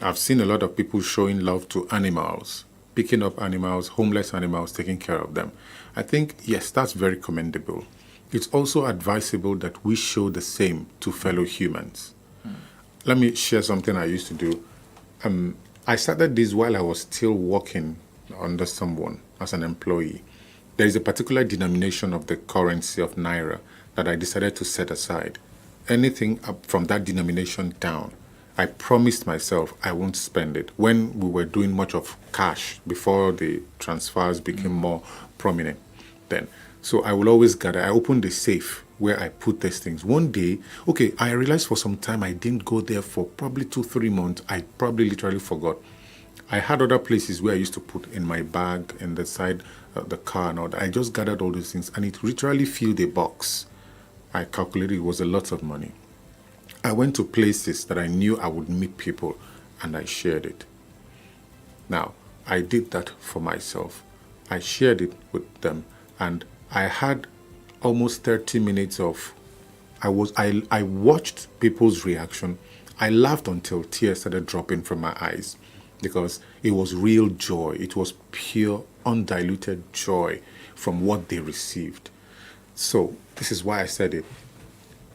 I've seen a lot of people showing love to animals, picking up animals, homeless animals, taking care of them. I think, yes, that's very commendable. It's also advisable that we show the same to fellow humans. Let me share something I used to do. I started this while I was still working under someone as an employee. There is a particular denomination of the currency of Naira that I decided to set aside. Anything up from that denomination down, I promised myself I won't spend it. When we were doing much of cash before the transfers became more prominent then. So I will always gather. I opened the safe where I put these things. One day, okay, I realized for some time I didn't go there for probably 2-3 months. I probably literally forgot. I had other places where I used to put in my bag, in the side of the car and all that. I just gathered all those things and it literally filled a box. I calculated it was a lot of money. I went to places that I knew I would meet people and I shared it. Now, I did that for myself. I shared it with them and I had almost 30 minutes of, I watched people's reaction. I laughed until tears started dropping from my eyes because it was real joy. It was pure, undiluted joy from what they received. So this is why I said it.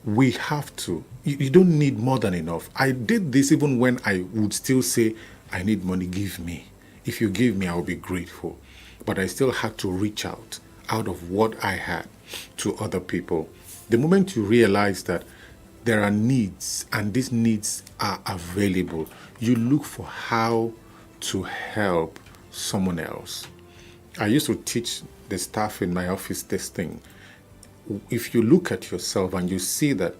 We have to, you don't need more than enough. I did this even when I would still say, I need money, give me. If you give me, I'll be grateful. But I still had to reach out of what I had to other people. The moment you realize that there are needs and these needs are available, you look for how to help someone else. I used to teach the staff in my office this thing. If you look at yourself and you see that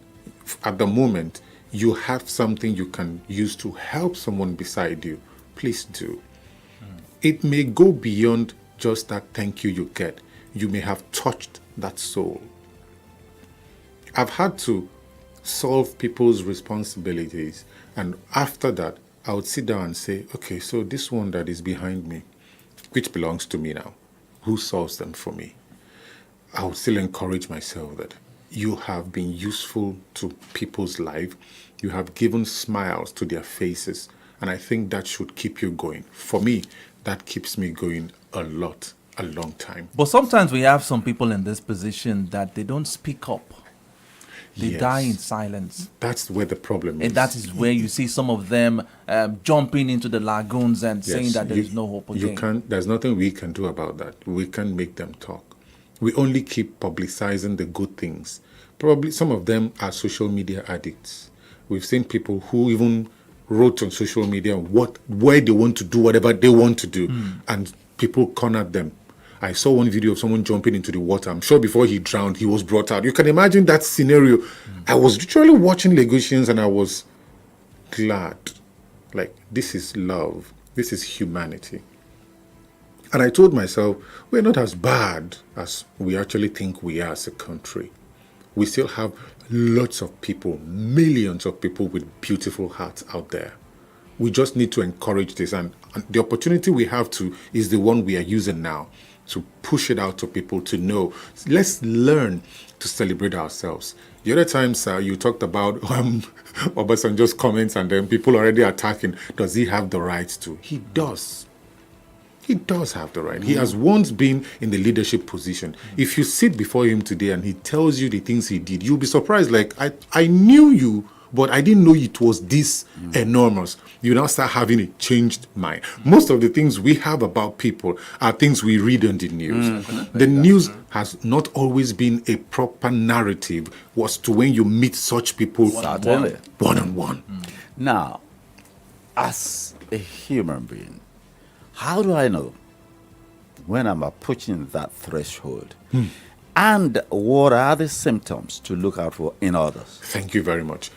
at the moment you have something you can use to help someone beside you, please do. It may go beyond just that thank you get. You may have touched that soul. I've had to solve people's responsibilities, and after that, I would sit down and say, okay, so this one that is behind me, which belongs to me now, who solves them for me? I would still encourage myself that you have been useful to people's life. You have given smiles to their faces. And I think that should keep you going. For me, that keeps me going a long time. But sometimes we have some people in this position that they don't speak up. They Yes. die in silence. That's where the problem is. And that is where you see some of them jumping into the lagoons and saying Yes, that there is no hope again. There's nothing we can do about that. We can't make them talk. We only keep publicizing the good things. Probably some of them are social media addicts. We've seen people who even wrote on social media where they want to do whatever they want to do, and people cornered them. I saw one video of someone jumping into the water. I'm sure before he drowned, he was brought out. You can imagine that scenario. I was literally watching Lagosians and I was glad. Like, this is love. This is humanity. And I told myself, we're not as bad as we actually think we are as a country. we still have lots of people, millions of people with beautiful hearts out there. We just need to encourage this, and the opportunity we have to is the one we are using now to push it out to people to know. Let's learn to celebrate ourselves. The other times you talked about Obasanjo's comments and then people already attacking. Does he have the right to? He does. He does have the right. He has once been in the leadership position. If you sit before him today and he tells you the things he did, you'll be surprised. Like, I knew you, but I didn't know it was this enormous. You now start having a changed mind. Most of the things we have about people are things we read on the news. The news has not always been a proper narrative as to when you meet such people one-on-one. Now, as a human being, how do I know when I'm approaching that threshold? And what are the symptoms to look out for in others? Thank you very much.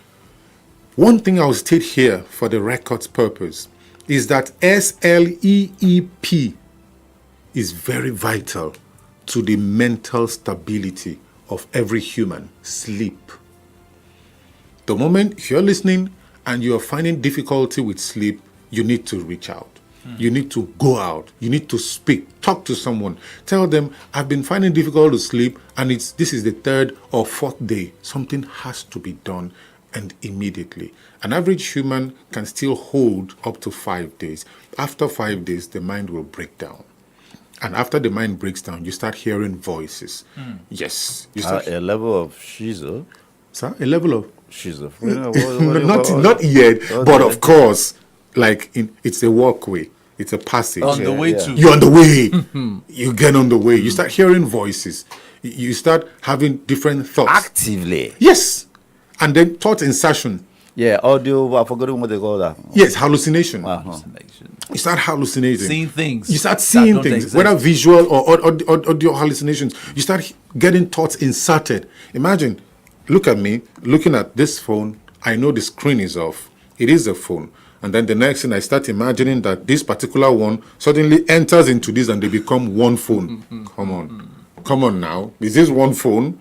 One thing I'll state here for the record's purpose is that SLEEP is very vital to the mental stability of every human. Sleep. The moment if you're listening and you're finding difficulty with sleep, you need to reach out. You need to go out. You need to speak. Talk to someone. Tell them, I've been finding it difficult to sleep, and this is the third or fourth day. Something has to be done, and immediately. An average human can still hold up to 5 days. After 5 days, the mind will break down. And after the mind breaks down, you start hearing voices. Yes. You start A level of schizo. Sir, a level of Schizophrenia. not yet, but of course, like it's a walkway, it's a passage. On the way to. You're on the way. You get on the way. You start hearing voices. You start having different thoughts. Actively. Yes. And then thought insertion. Yeah, audio. I forgot what they call that. Yes, hallucination. Hallucination. You start hallucinating. Seeing things. You start that seeing don't things, exist. whether visual or audio hallucinations. You start getting thoughts inserted. Imagine, look at me, looking at this phone. I know the screen is off. It is a phone. And then the next thing I start imagining that this particular one suddenly enters into this and they become one phone. Come on. Come on now. Is this one phone?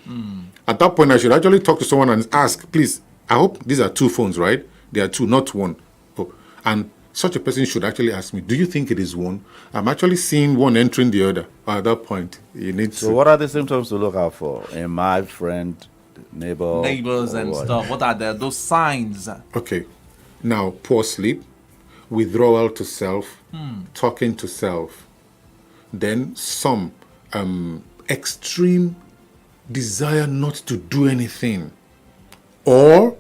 At that point, I should actually talk to someone and ask, please, I hope these are two phones, right? They are two, not one. Oh, and such a person should actually ask me, do you think it is one? I'm actually seeing one entering the other. At that point, you need So to... what are the symptoms to look out for in my friend, neighbors or and what? stuff. What are those signs? Okay. Now, poor sleep, withdrawal to self, talking to self. Then some extreme desire not to do anything, or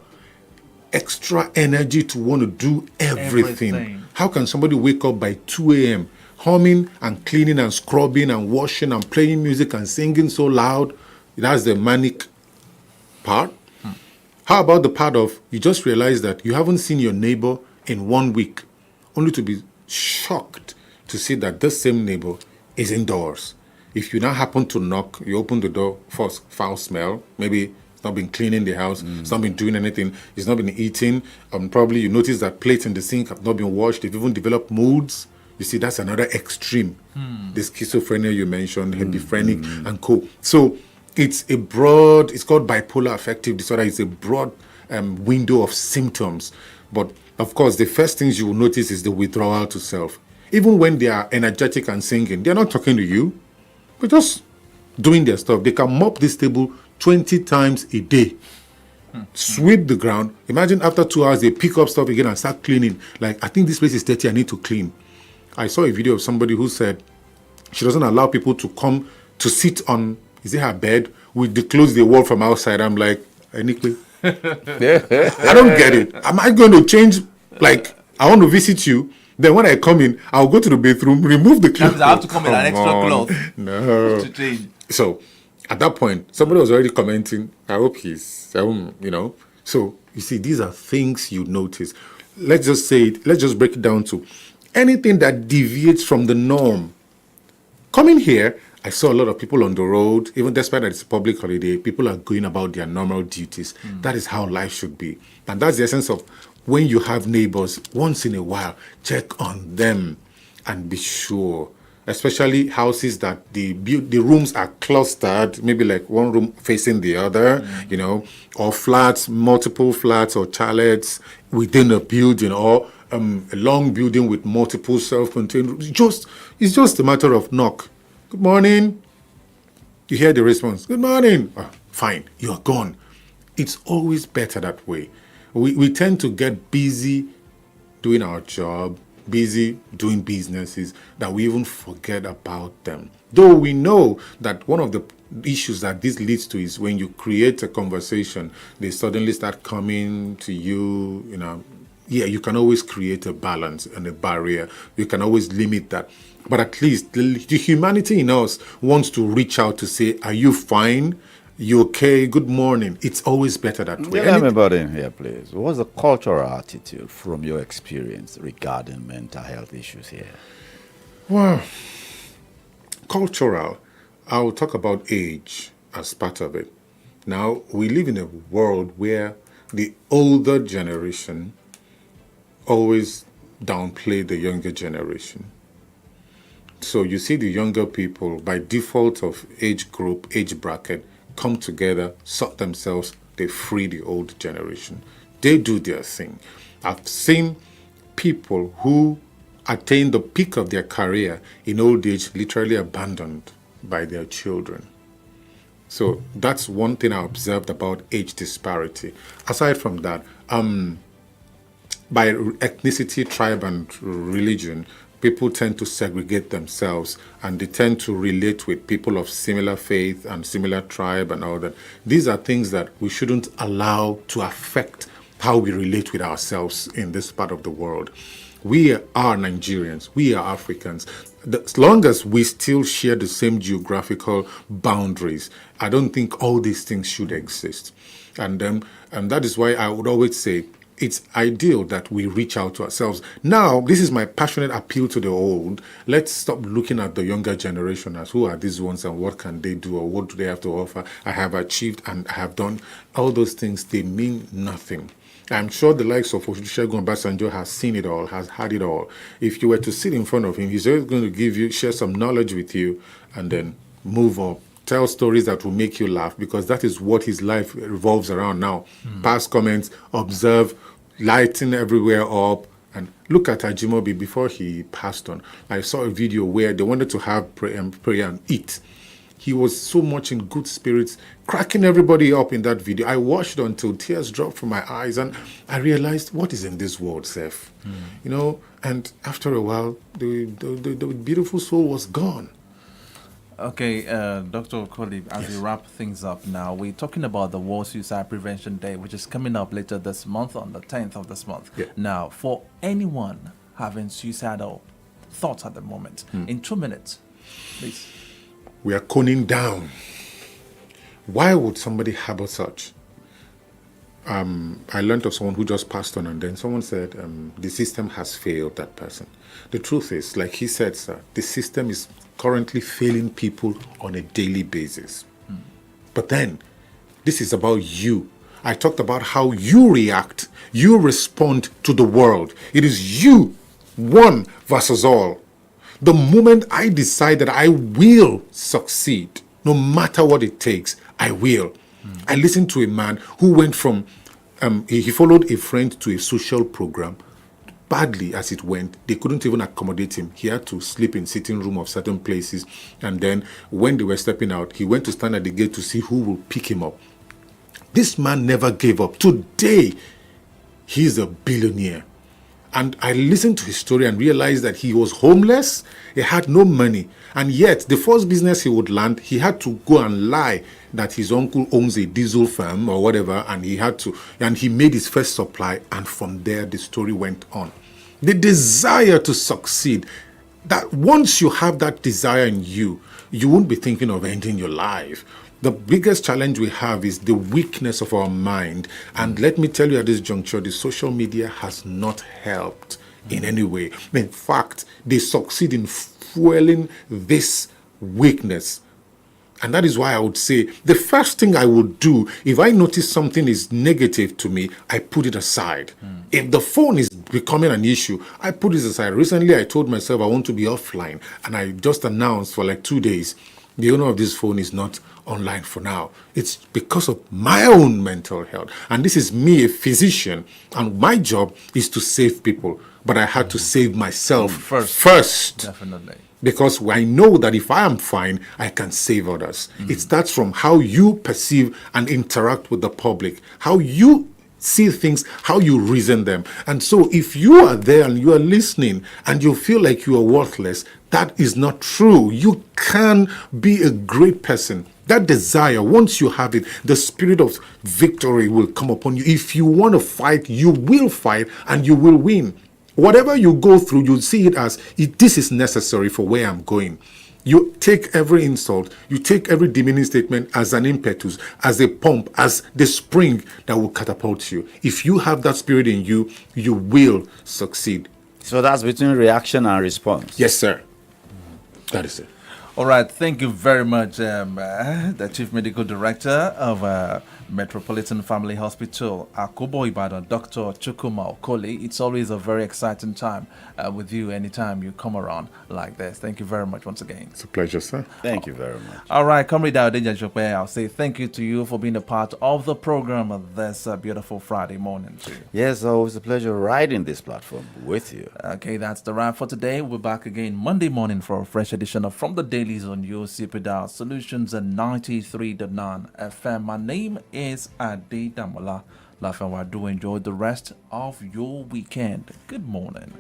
extra energy to want to do everything. Everything. How can somebody wake up by 2 a.m. humming and cleaning and scrubbing and washing and playing music and singing so loud? That's the manic part. How about the part of you just realize that you haven't seen your neighbor in 1 week, only to be shocked to see that this same neighbor is indoors. If you now happen to knock, you open the door, first foul smell, maybe it's not been cleaning the house, it's not been doing anything, it's not been eating, probably you notice that plates in the sink have not been washed, they've even developed molds. You see, that's another extreme. The schizophrenia you mentioned, schizophrenic and co. So it's called bipolar affective disorder. It's a broad window of symptoms. But of course, the first things you will notice is the withdrawal to self. Even when they are energetic and singing, they're not talking to you. They're just doing their stuff. They can mop this table 20 times a day. Sweep the ground. Imagine after 2 hours, they pick up stuff again and start cleaning. Like, I think this place is dirty, I need to clean. I saw a video of somebody who said she doesn't allow people to come to sit on, is it her bed, with the clothes they wore from outside. I'm like, anyway, I don't get it. Am I going to change, like, I want to visit you, then when I come in, I'll go to the bathroom, remove the clothes. I have to come in an extra cloth. No. To change. So, at that point, somebody was already commenting, I hope he's, So, you see, these are things you notice. Let's just break it down to anything that deviates from the norm. Coming here, I saw a lot of people on the road, even despite that it's a public holiday, people are going about their normal duties. That is how life should be. And that's the essence of when you have neighbors, once in a while, check on them and be sure especially houses that the rooms are clustered, maybe like one room facing the other, or flats, multiple flats or chalets within a building, or a long building with multiple self-contained rooms. It's just a matter of knock. Good morning. You hear the response. Good morning. Oh, fine. You're gone. It's always better that way. We tend to get busy doing our job, busy doing businesses, that we even forget about them. Though we know that one of the issues that this leads to is when you create a conversation, they suddenly start coming to you, Yeah, you can always create a balance and a barrier. You can always limit that. But at least the humanity in us wants to reach out to say, are you fine? You okay? Good morning. It's always better that way. Let me butt in here, please. What's the cultural attitude from your experience regarding mental health issues here? Well, cultural. I'll talk about age as part of it. Now, we live in a world where the older generation always downplay the younger generation. So you see the younger people, by default of age group, age bracket, come together, sort themselves, they free the old generation. They do their thing. I've seen people who attain the peak of their career in old age literally abandoned by their children. So that's one thing I observed about age disparity. Aside from that, by ethnicity, tribe, and religion, people tend to segregate themselves, and they tend to relate with people of similar faith and similar tribe and all that. These are things that we shouldn't allow to affect how we relate with ourselves in this part of the world. We are Nigerians. We are Africans. As long as we still share the same geographical boundaries, I don't think all these things should exist. And that is why I would always say, it's ideal that we reach out to ourselves. Now, this is my passionate appeal to the old. Let's stop looking at the younger generation as who are these ones and what can they do or what do they have to offer. I have achieved and I have done all those things. They mean nothing. I'm sure the likes of Olusegun Obasanjo has seen it all, has had it all. If you were to sit in front of him, he's always going to share some knowledge with you and then move on. Tell stories that will make you laugh, because that is what his life revolves around now. Pass comments, observe, lighting everywhere up. And look at Ajimobi before he passed on. I saw a video where they wanted to have prayer and eat. He was so much in good spirits, cracking everybody up in that video. I watched it until tears dropped from my eyes, and I realized, what is in this world, Seth? And after a while, the beautiful soul was gone. Okay, Dr. Okoli, as we wrap things up now, we're talking about the World Suicide Prevention Day, which is coming up later this month, on the 10th of this month. Yeah. Now, for anyone having suicidal thoughts at the moment, in 2 minutes, please. We are coning down. Why would somebody harbor such? I learned of someone who just passed on, and then someone said the system has failed that person. The truth is, like he said, sir, the system is currently failing people on a daily basis. But then, this is about you. I talked about how you react, you respond to the world. It is you, one versus all. The moment I decide that I will succeed, no matter what it takes, I will. I listened to a man who went from, he followed a friend to a social program. Badly as it went, they couldn't even accommodate him. He had to sleep in sitting room of certain places. And then when they were stepping out, he went to stand at the gate to see who will pick him up. This man never gave up. Today, he's a billionaire. And I listened to his story and realized that he was homeless. He had no money. And yet, the first business he would land, he had to go and lie that his uncle owns a diesel firm or whatever. And he made his first supply. And from there, the story went on. The desire to succeed, that once you have that desire in you, you won't be thinking of ending your life. The biggest challenge we have is the weakness of our mind. And let me tell you at this juncture, the social media has not helped in any way. In fact, they succeed in fueling this weakness. And that is why I would say the first thing I would do if I notice something is negative to me, I put it aside. If the phone is becoming an issue, I put it aside. Recently, I told myself I want to be offline, and I just announced for like 2 days, the owner of this phone is not online for now. It's because of my own mental health. And this is me, a physician, and my job is to save people. But I had to save myself first. Definitely. Because I know that if I am fine, I can save others. It starts from how you perceive and interact with the public, how you see things, how you reason them. And so if you are there and you are listening and you feel like you are worthless, that is not true. You can be a great person. That desire, once you have it, the spirit of victory will come upon you. If you want to fight, you will fight and you will win. Whatever you go through, you'll see it as, this is necessary for where I'm going. You take every insult, you take every demeaning statement as an impetus, as a pump, as the spring that will catapult you. If you have that spirit in you, you will succeed. So that's between reaction and response. Yes, sir. That is it. All right, thank you very much, the Chief Medical Director of Metropolitan Family Hospital, Akobo Ibadan, Dr. Chukuma Okoli. It's always a very exciting time with you anytime you come around like this. Thank you very much once again. It's a pleasure, sir. Thank you very much. All right, Comrade Adeja Jope, I'll say thank you to you for being a part of the program of this beautiful Friday morning too. Yes, always a pleasure riding this platform with you. Okay, that's the wrap for today. We're back again Monday morning for a fresh edition of From the Dailies on your CPDAR Solutions and 93.9 FM. My name is Ade Damola. Lafenwa, do enjoy the rest of your weekend. Good morning.